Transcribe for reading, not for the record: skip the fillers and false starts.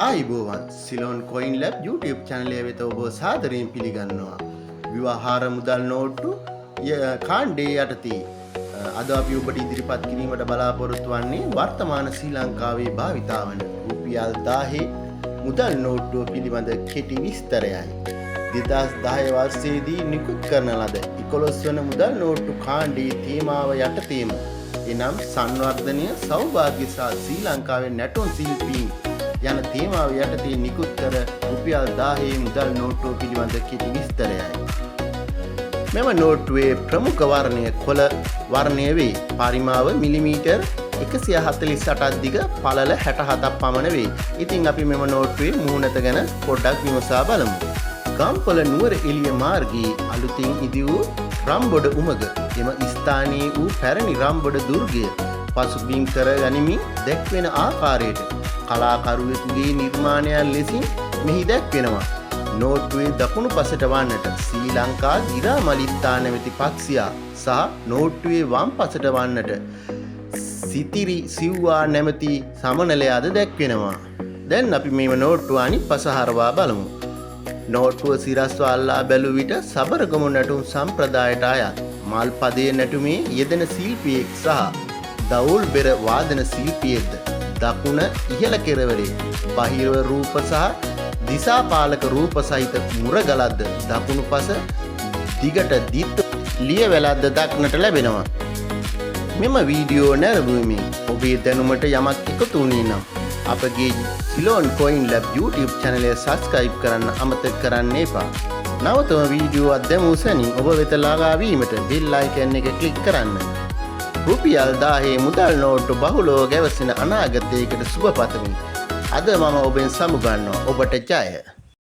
ආයිබෝවන් Ceylon coin lab YouTube චැනලය වෙත ඔබ සාදරයෙන් පිළිගන්නවා. විවාහාර මුදල් නෝට්ටු කාණ්ඩේ යටතේ අද අපි ඔබට ඉදිරිපත් කිරීමට බලාපොරොත්තු වන්නේ වර්තමාන ශ්‍රී ලංකාවේ භාවිතා වන රුපියල් 1000 මුදල් නෝට්ටුව පිළිබඳ කෙටි විස්තරයයි. 2010 වර්ෂයේදී නිකුත් කරන ලද 11 වන මුදල් නෝට්ටු කාණ්ඩේ තේමාව යටතේම එනම් සංවර්ධනය සෞභාග්‍ය සහ ශ්‍රී ලංකාවේ නැටුම් ශිල්පීන් යන තේමාව යටතේ නිකුත් කර රුපියල් 1000 මුදල් නෝට්ටුව පිළිබඳ කෙටි විස්තරයයි. මෙම නෝට්ටුවේ ප්‍රමුඛ වර්ණය කොළ වර්ණය වේ. පරිමාව මිලිමීටර් 148ක් දිග පළල 67ක් පමණ වේ. ඉතින් අපි මෙම නෝට්ටුවේ මුහුණත ගැන පොඩ්ඩක් විමසා බලමු. ගම්පොළ නුවර එළිය මාර්ගයේ අලුතින් ඉදි වූ රම්බොඩ උමග එම ස්ථානයේ වූ පැරණි රම්බොඩ දුර්ගය පසුබිම් කර ගනිමින් දැක්වෙන ආකාරයට කලාකරුවෙකුගේ නිර්මාණයන් ලෙසින් මෙහි දැක්වෙනවා. නෝට්ටුවේ දකුණු පසට වන්නට ශ්‍රී ලංකා ගිරාමලිත්තා නැමැති පක්ෂියා සහ නෝට්ටුවේ වම් පසට වන්නට සිතිරි සිව්වා නැමැති සමනලයාද දැක්වෙනවා. දැන් අපි මේ නෝට්ටුව අනිත් පස හරවා බලමු. නෝට්ටුව සිරස්ව අල්ලා බැලූ විට සබරගමු නැටුම් සම්ප්‍රදායට අයත් මල් පදයේ නැටුමේ යෙදෙන ශිල්පියෙක් සහ දවුල් බෙර වාදන ශිල්පියෙක්ද දකුණ ඉහළ කෙරවරේ බහිරව රූප සහ දිසාපාලක රූප සහිත මුරගලක්ද දකුණු පස දිගට දිත් ලියවැලක්ද දක්නට ලැබෙනවා. මෙම වීඩියෝ නැරඹීමෙන් ඔබේ දැනුමට යමක් එකතු වුණේ නම් අපගේ Ceylon coin lab YouTube channel එක subscribe කරන්න අමතක කරන්න එපා. නවතම වීඩියෝ අධ්‍යයනය සැනින් ඔබ වෙත ළඟා වීමට bell icon එක click කරන්න. රුපියල් 1000 මුදල් නෝට්ටු බහුලව ගැවසෙන අනාගතයකට සුබ පතමි. අද මම ඔබෙන් සමුගන්නවා. ඔබට ජය.